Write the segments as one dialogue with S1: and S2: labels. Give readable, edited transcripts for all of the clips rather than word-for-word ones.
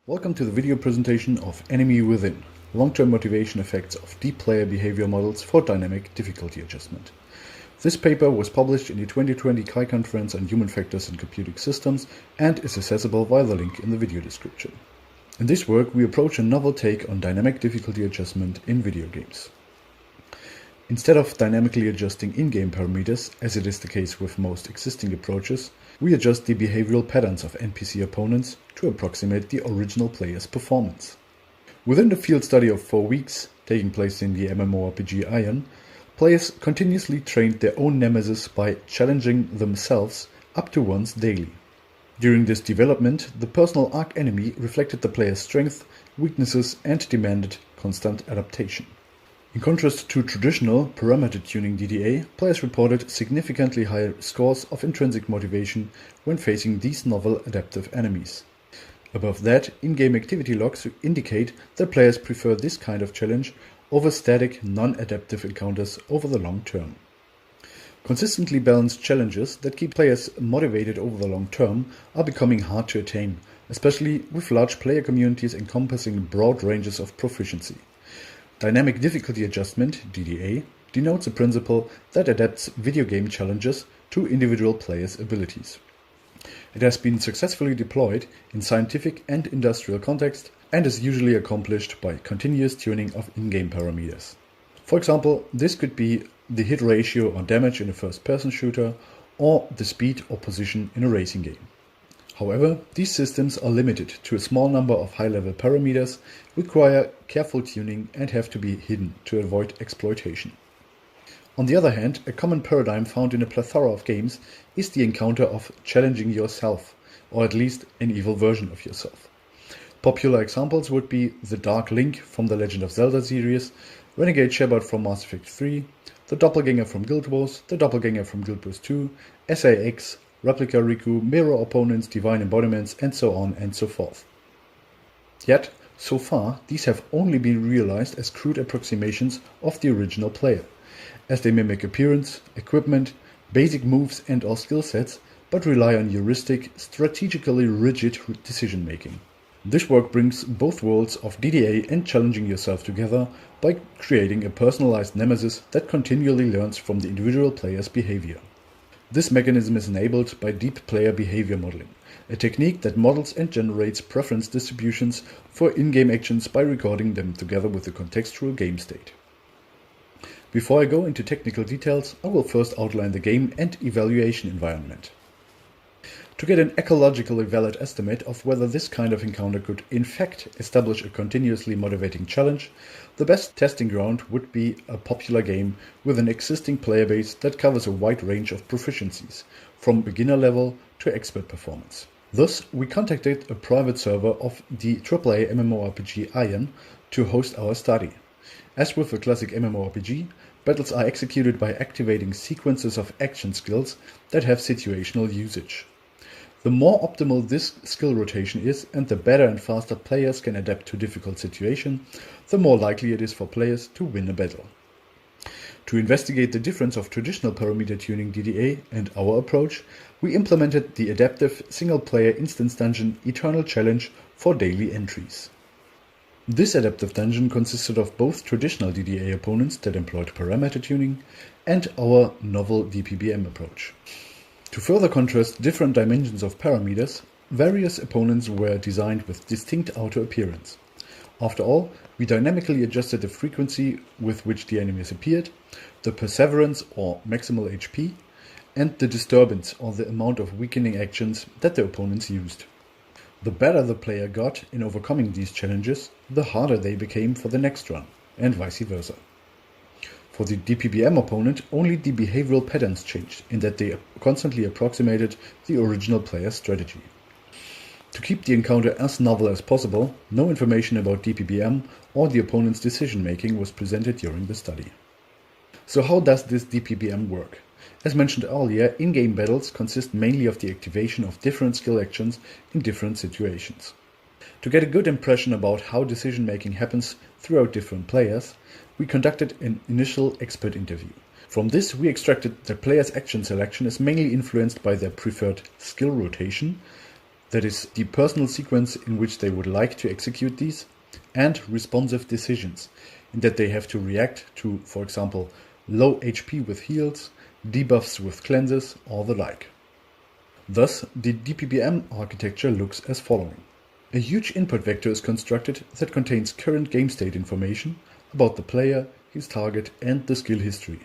S1: Welcome to the video presentation of Enemy Within, long-term motivation effects of deep player behavior models for dynamic difficulty adjustment. This paper was published in the 2020 CHI Conference on Human Factors in Computing Systems and is accessible via the link in the video description. In this work, we approach a novel take on dynamic difficulty adjustment in video games. Instead of dynamically adjusting in-game parameters, as it is the case with most existing approaches, we adjust the behavioral patterns of NPC opponents to approximate the original player's performance. Within the field study of 4 weeks, taking place in the MMORPG Iron, players continuously trained their own nemesis by challenging themselves up to once daily. During this development, the personal arch-enemy reflected the player's strengths, weaknesses, and demanded constant adaptation. In contrast to traditional parameter tuning DDA, players reported significantly higher scores of intrinsic motivation when facing these novel adaptive enemies. Above that, in-game activity logs indicate that players prefer this kind of challenge over static, non-adaptive encounters over the long term. Consistently balanced challenges that keep players motivated over the long term are becoming hard to attain, especially with large player communities encompassing broad ranges of proficiency. Dynamic difficulty adjustment, DDA, denotes a principle that adapts video game challenges to individual players' abilities. It has been successfully deployed in scientific and industrial context and is usually accomplished by continuous tuning of in-game parameters. For example, this could be the hit ratio or damage in a first-person shooter or the speed or position in a racing game. However, these systems are limited to a small number of high-level parameters, require careful tuning and have to be hidden to avoid exploitation. On the other hand, a common paradigm found in a plethora of games is the encounter of challenging yourself, or at least an evil version of yourself. Popular examples would be the Dark Link from the Legend of Zelda series, Renegade Shepard from Mass Effect 3, the Doppelganger from Guild Wars, the Doppelganger from Guild Wars 2, SAX, Replica Riku, mirror opponents, divine embodiments, and so on and so forth. Yet, so far, these have only been realized as crude approximations of the original player, as they mimic appearance, equipment, basic moves and or skill sets, but rely on heuristic, strategically rigid decision-making. This work brings both worlds of DDA and challenging yourself together by creating a personalized nemesis that continually learns from the individual player's behavior. This mechanism is enabled by deep player behavior modeling, a technique that models and generates preference distributions for in-game actions by recording them together with the contextual game state. Before I go into technical details, I will first outline the game and evaluation environment. To get an ecologically valid estimate of whether this kind of encounter could in fact establish a continuously motivating challenge, the best testing ground would be a popular game with an existing player base that covers a wide range of proficiencies, from beginner level to expert performance. Thus, we contacted a private server of the AAA MMORPG Iron to host our study. As with a classic MMORPG, battles are executed by activating sequences of action skills that have situational usage. The more optimal this skill rotation is and the better and faster players can adapt to difficult situations, the more likely it is for players to win a battle. To investigate the difference of traditional parameter tuning DDA and our approach, we implemented the adaptive single-player instance dungeon Eternal Challenge for daily entries. This adaptive dungeon consisted of both traditional DDA opponents that employed parameter tuning and our novel DPBM approach. To further contrast different dimensions of parameters, various opponents were designed with distinct outer appearance. After all, we dynamically adjusted the frequency with which the enemies appeared, the perseverance or maximal HP, and the disturbance or the amount of weakening actions that the opponents used. The better the player got in overcoming these challenges, the harder they became for the next run, and vice versa. For the DPBM opponent, only the behavioral patterns changed, in that they constantly approximated the original player's strategy. To keep the encounter as novel as possible, no information about DPBM or the opponent's decision-making was presented during the study. So how does this DPBM work? As mentioned earlier, in-game battles consist mainly of the activation of different skill actions in different situations. To get a good impression about how decision-making happens throughout different players, we conducted an initial expert interview. From this, we extracted that players' action selection is mainly influenced by their preferred skill rotation, that is, the personal sequence in which they would like to execute these, and responsive decisions, in that they have to react to, for example, low HP with heals, debuffs with cleanses, or the like. Thus, the DPBM architecture looks as following. A huge input vector is constructed that contains current game state information about the player, his target, and the skill history.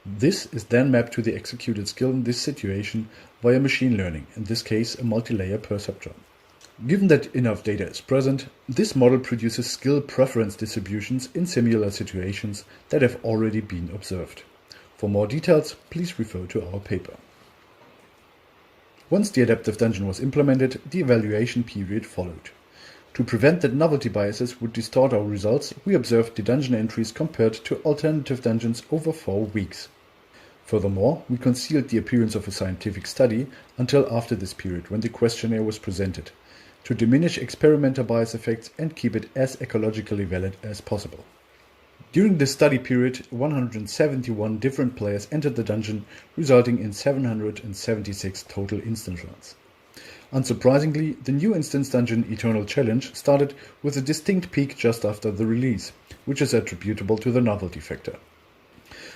S1: This is then mapped to the executed skill in this situation via machine learning, in this case a multi-layer perceptron. Given that enough data is present, this model produces skill preference distributions in similar situations that have already been observed. For more details, please refer to our paper. Once the adaptive dungeon was implemented, the evaluation period followed. To prevent that novelty biases would distort our results, we observed the dungeon entries compared to alternative dungeons over 4 weeks. Furthermore, we concealed the appearance of a scientific study until after this period, when the questionnaire was presented, to diminish experimenter bias effects and keep it as ecologically valid as possible. During this study period, 171 different players entered the dungeon, resulting in 776 total instance runs. Unsurprisingly, the new instance dungeon Eternal Challenge started with a distinct peak just after the release, which is attributable to the novelty factor.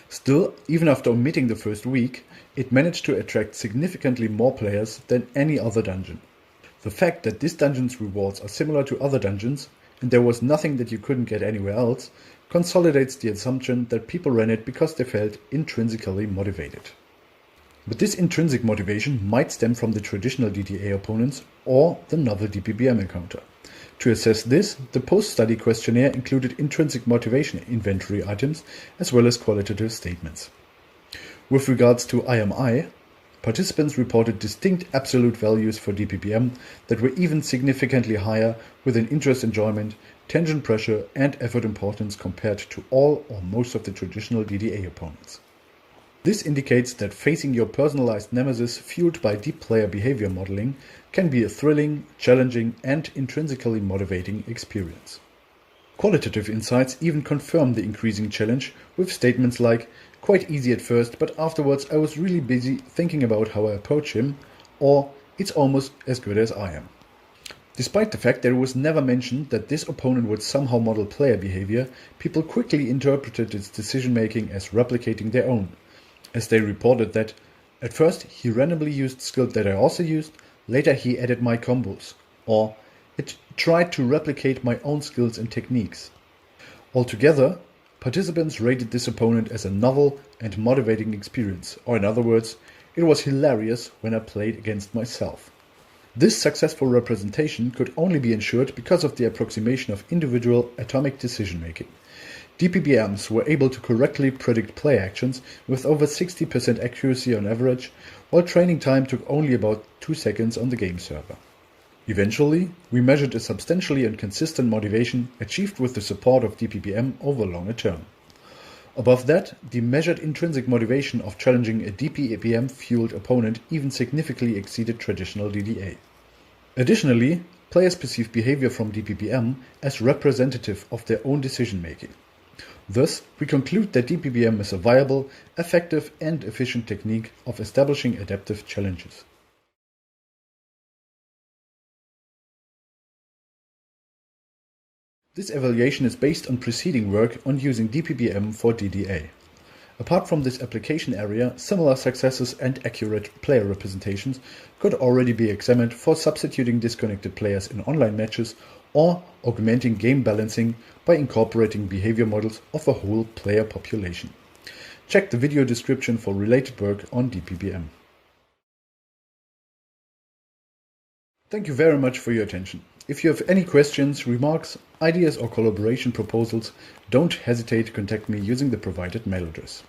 S1: Still, even after omitting the first week, it managed to attract significantly more players than any other dungeon. The fact that this dungeon's rewards are similar to other dungeons, and there was nothing that you couldn't get anywhere else, consolidates the assumption that people ran it because they felt intrinsically motivated. But this intrinsic motivation might stem from the traditional DDA opponents or the novel DPBM encounter. To assess this, the post-study questionnaire included intrinsic motivation inventory items as well as qualitative statements. With regards to IMI, participants reported distinct absolute values for DPBM that were even significantly higher within interest enjoyment, tension pressure, and effort importance compared to all or most of the traditional DDA opponents. This indicates that facing your personalized nemesis fueled by deep player behavior modeling can be a thrilling, challenging, and intrinsically motivating experience. Qualitative insights even confirm the increasing challenge with statements like, "Quite easy at first, but afterwards I was really busy thinking about how I approach him," or "It's almost as good as I am." Despite the fact that it was never mentioned that this opponent would somehow model player behavior, people quickly interpreted its decision-making as replicating their own, as they reported that, "At first he randomly used skills that I also used, later he added my combos," or "It tried to replicate my own skills and techniques." Altogether, participants rated this opponent as a novel and motivating experience, or in other words, "It was hilarious when I played against myself." This successful representation could only be ensured because of the approximation of individual atomic decision-making. DPBMs were able to correctly predict play actions with over 60% accuracy on average, while training time took only about 2 seconds on the game server. Eventually, we measured a substantially and consistent motivation achieved with the support of DPBM over a longer term. Above that, the measured intrinsic motivation of challenging a DPBM-fueled opponent even significantly exceeded traditional DDA. Additionally, players perceive behavior from DPBM as representative of their own decision-making. Thus, we conclude that DPBM is a viable, effective, and efficient technique of establishing adaptive challenges. This evaluation is based on preceding work on using DPBM for DDA. Apart from this application area, similar successes and accurate player representations could already be examined for substituting disconnected players in online matches or augmenting game balancing by incorporating behavior models of a whole player population. Check the video description for related work on DPBM. Thank you very much for your attention. If you have any questions, remarks, ideas or collaboration proposals, don't hesitate to contact me using the provided mail address.